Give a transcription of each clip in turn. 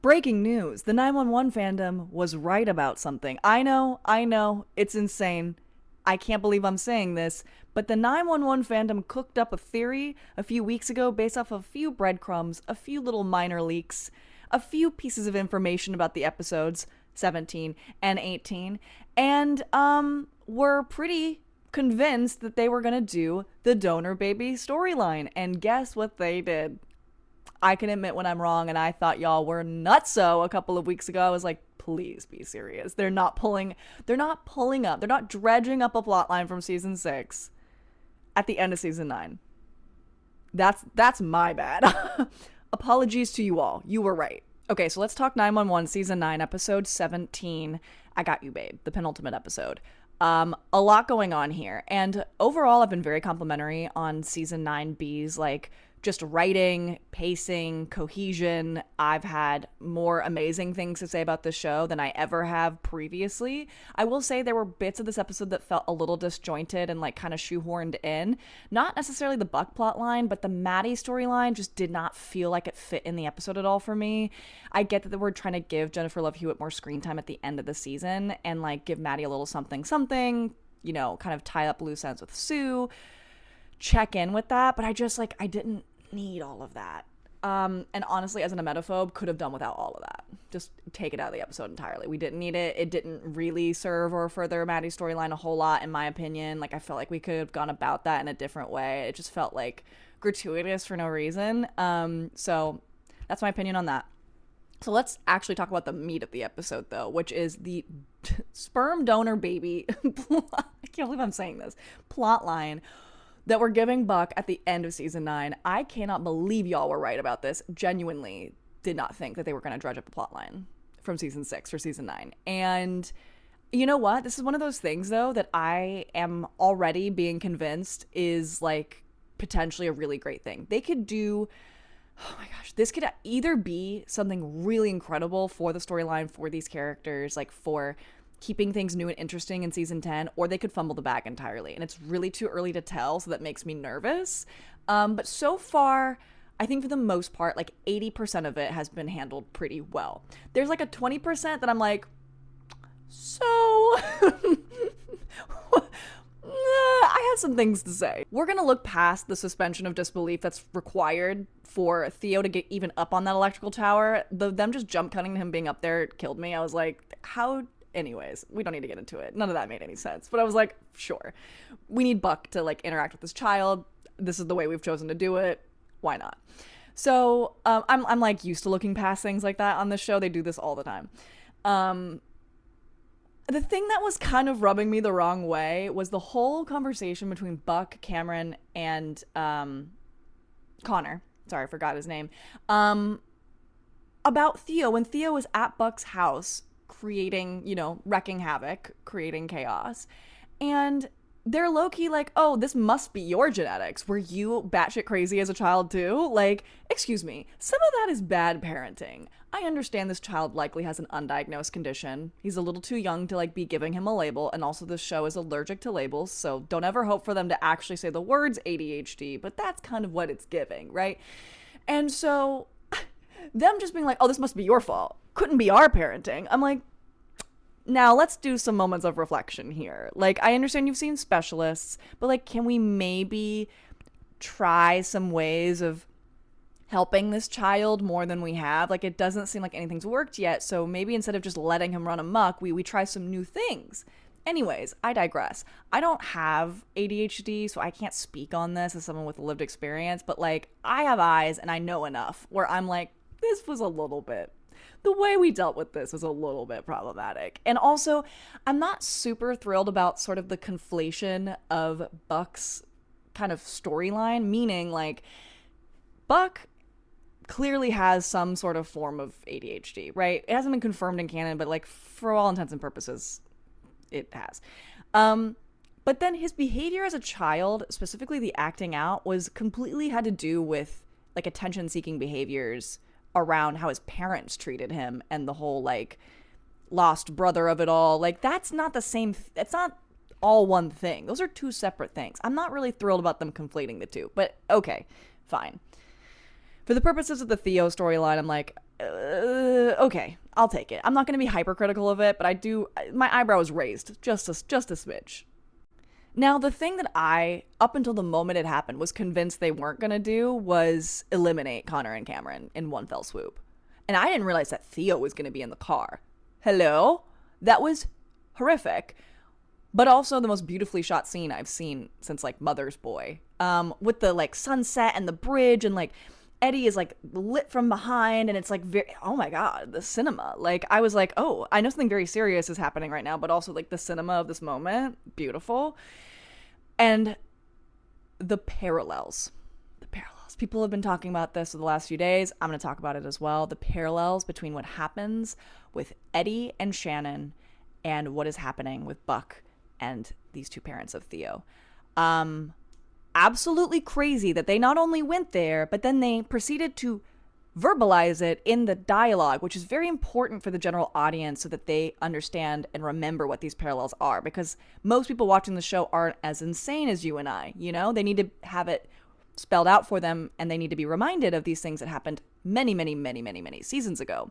Breaking news. The 911 fandom was right about something. I know, it's insane. I can't believe I'm saying this, but the 911 fandom cooked up a theory a few weeks ago based off of a few breadcrumbs, a few little minor leaks, a few pieces of information about the episodes 17 and 18, and were pretty convinced that they were going to do the donor baby storyline. And guess what they did? I can admit when I'm wrong, and I thought y'all were nutso a couple of weeks ago. I was like, please be serious. They're not dredging up a plotline from season 6 at the end of season 9. That's my bad. Apologies to you all. You were right. Okay, so let's talk 911 season 9 episode 17. I Got You Babe, the penultimate episode. A lot going on here, and overall I've been very complimentary on season 9B's like just writing, pacing, cohesion. I've had more amazing things to say about the show than I ever have previously. I will say there were bits of this episode that felt a little disjointed and like kind of shoehorned in. Not necessarily the Buck plot line, but the Maddie storyline just did not feel like it fit in the episode at all for me. I get that we're trying to give Jennifer Love Hewitt more screen time at the end of the season and like give Maddie a little something, you know, kind of tie up loose ends with Sue, check in with that, but I didn't need all of that. And honestly, as an emetophobe, could have done without all of that. Just take it out of the episode entirely. We didn't need it. It didn't really serve or further Maddie's storyline a whole lot, in my opinion. Like, I felt like we could have gone about that in a different way. It just felt like gratuitous for no reason. So that's my opinion on that. So let's actually talk about the meat of the episode, though, which is the sperm donor baby. I can't believe I'm saying this. Plot line that we're giving Buck at the end of season 9. I cannot believe y'all were right about this. Genuinely did not think that they were going to dredge up a plot line from season 6 for season 9. And you know what? This is one of those things, though, that I am already being convinced is like potentially a really great thing. They could do, oh my gosh, this could either be something really incredible for the storyline, for these characters, like for keeping things new and interesting in season 10, or they could fumble the bag entirely. And it's really too early to tell, so that makes me nervous. But so far, I think for the most part, like 80% of it has been handled pretty well. There's like a 20% that I'm like, so I have some things to say. We're gonna look past the suspension of disbelief that's required for Theo to get even up on that electrical tower. Them just jump cutting him being up there killed me. I was like, how? Anyways, we don't need to get into it. None of that made any sense. But I was like, sure. We need Buck to like interact with this child. This is the way we've chosen to do it. Why not? So I'm like used to looking past things like that on this show. They do this all the time. The thing that was kind of rubbing me the wrong way was the whole conversation between Buck, Cameron, and Connor. Sorry, I forgot his name. About Theo. When Theo was at Buck's house creating, you know, wrecking havoc, creating chaos. And they're low-key like, oh, this must be your genetics. Were you batshit crazy as a child too? Like, excuse me, some of that is bad parenting. I understand this child likely has an undiagnosed condition. He's a little too young to like be giving him a label, and also this show is allergic to labels, so don't ever hope for them to actually say the words ADHD, but that's kind of what it's giving, right? And so them just being like, oh, this must be your fault, couldn't be our parenting. I'm like, now let's do some moments of reflection here. Like, I understand you've seen specialists, but like, can we maybe try some ways of helping this child more than we have? Like, it doesn't seem like anything's worked yet, so maybe instead of just letting him run amok, we try some new things. Anyways, I digress. I don't have ADHD, so I can't speak on this as someone with a lived experience, but like, I have eyes and I know enough where I'm like, this was a little bit, the way we dealt with this was a little bit problematic. And also, I'm not super thrilled about sort of the conflation of Buck's kind of storyline, meaning like Buck clearly has some sort of form of ADHD, right? It hasn't been confirmed in canon, but like for all intents and purposes, it has. But then his behavior as a child, specifically the acting out, was completely had to do with like attention-seeking behaviors around how his parents treated him and the whole like lost brother of it all. Like, that's not the same. It's not all one thing. Those are two separate things. I'm not really thrilled about them conflating the two, but okay, fine. For the purposes of the Theo storyline, I'm like, okay, I'll take it. I'm not going to be hypercritical of it, but my eyebrow is raised just a smidge. Now, the thing that I, up until the moment it happened, was convinced they weren't going to do was eliminate Connor and Cameron in one fell swoop. And I didn't realize that Theo was going to be in the car. Hello? That was horrific. But also the most beautifully shot scene I've seen since, like, Mother's Boy. With the, like, sunset and the bridge and, like, Eddie is, like, lit from behind and it's, like, oh my god, the cinema. Like, I was like, oh, I know something very serious is happening right now, but also, like, the cinema of this moment, beautiful. And the parallels. The parallels. People have been talking about this for the last few days. I'm going to talk about it as well. The parallels between what happens with Eddie and Shannon and what is happening with Buck and these two parents of Theo. Absolutely crazy that they not only went there, but then they proceeded to verbalize it in the dialogue, which is very important for the general audience so that they understand and remember what these parallels are, because most people watching the show aren't as insane as you and I, you know? They need to have it spelled out for them, and they need to be reminded of these things that happened many seasons ago.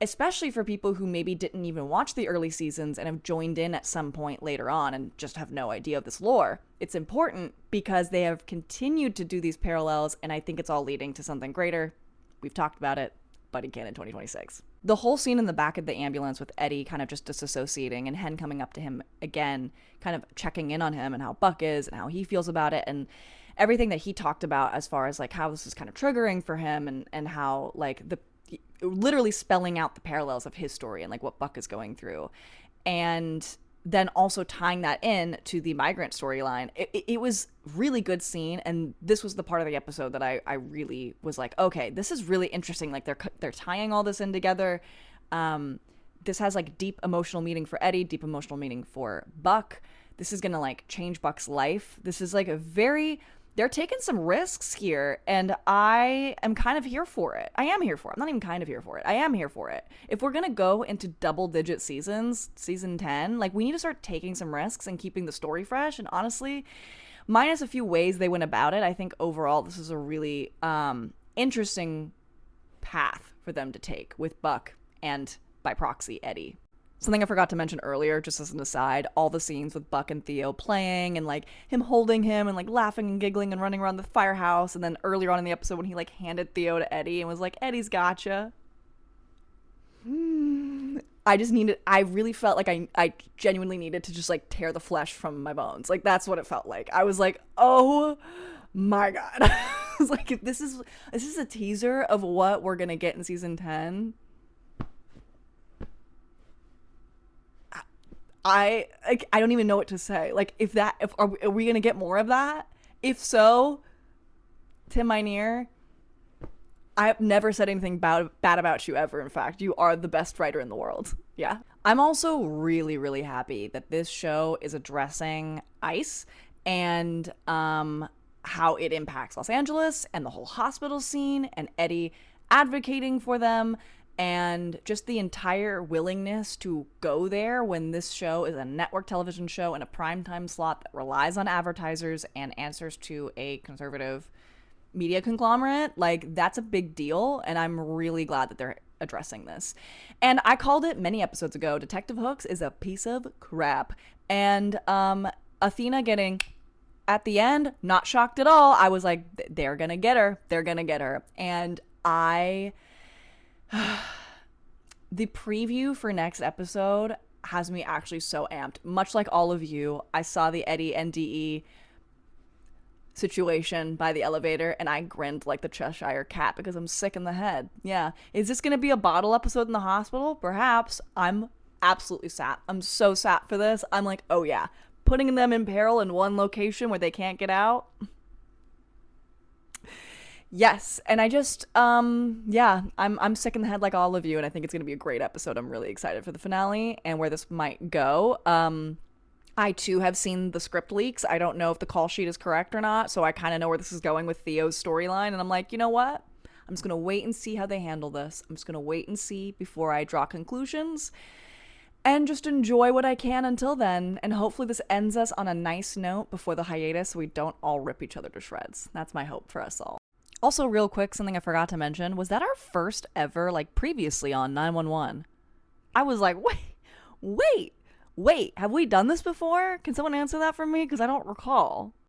Especially for people who maybe didn't even watch the early seasons and have joined in at some point later on and just have no idea of this lore. It's important because they have continued to do these parallels, and I think it's all leading to something greater. We've talked about it. Buddy Cannon 2026. The whole scene in the back of the ambulance with Eddie kind of just disassociating and Hen coming up to him again, kind of checking in on him and how Buck is and how he feels about it, and everything that he talked about as far as like how this is kind of triggering for him, and how like literally spelling out the parallels of his story and like what Buck is going through. And then also tying that in to the migrant storyline. It was really good scene, and this was the part of the episode that I really was like, okay, this is really interesting. Like they're tying all this in together. This has like deep emotional meaning for Eddie, deep emotional meaning for Buck. This is gonna like change Buck's life. This is like they're taking some risks here, and I am kind of here for it. I am here for it. I'm not even kind of here for it. I am here for it. If we're going to go into double-digit seasons, season 10, like, we need to start taking some risks and keeping the story fresh. And honestly, minus a few ways they went about it, I think overall this is a really interesting path for them to take with Buck and, by proxy, Eddie. Something I forgot to mention earlier, just as an aside, all the scenes with Buck and Theo playing and like him holding him and like laughing and giggling and running around the firehouse. And then earlier on in the episode when he like handed Theo to Eddie and was like, Eddie's gotcha. I really felt like I genuinely needed to just like tear the flesh from my bones. Like that's what it felt like. I was like, oh my God. I was like, if this is a teaser of what we're going to get in season 10. I don't even know what to say. Like, are we gonna get more of that? If so, Tim Minear, I've never said anything bad about you ever. In fact, you are the best writer in the world. Yeah. I'm also really, really happy that this show is addressing ICE and how it impacts Los Angeles and the whole hospital scene, and Eddie advocating for them, and just the entire willingness to go there when this show is a network television show in a primetime slot that relies on advertisers and answers to a conservative media conglomerate. Like, that's a big deal, and I'm really glad that they're addressing this. And I called it many episodes ago, Detective Hooks is a piece of crap. And Athena getting, at the end, not shocked at all. I was like, they're gonna get her. They're gonna get her. And the preview for next episode has me actually so amped. Much like all of you, I saw the Eddie and DE situation by the elevator and I grinned like the Cheshire Cat because I'm sick in the head. Yeah. Is this going to be a bottle episode in the hospital? Perhaps. I'm absolutely sat. I'm so sat for this. I'm like, oh yeah. Putting them in peril in one location where they can't get out. Yes, and I just, yeah, I'm sick in the head like all of you, and I think it's going to be a great episode. I'm really excited for the finale and where this might go. I, too, have seen the script leaks. I don't know if the call sheet is correct or not, so I kind of know where this is going with Theo's storyline, and I'm like, you know what? I'm just going to wait and see how they handle this. I'm just going to wait and see before I draw conclusions, and just enjoy what I can until then, and hopefully this ends us on a nice note before the hiatus so we don't all rip each other to shreds. That's my hope for us all. Also, real quick, something I forgot to mention was that our first ever, like, previously on 911. I was like, wait, have we done this before? Can someone answer that for me? Because I don't recall.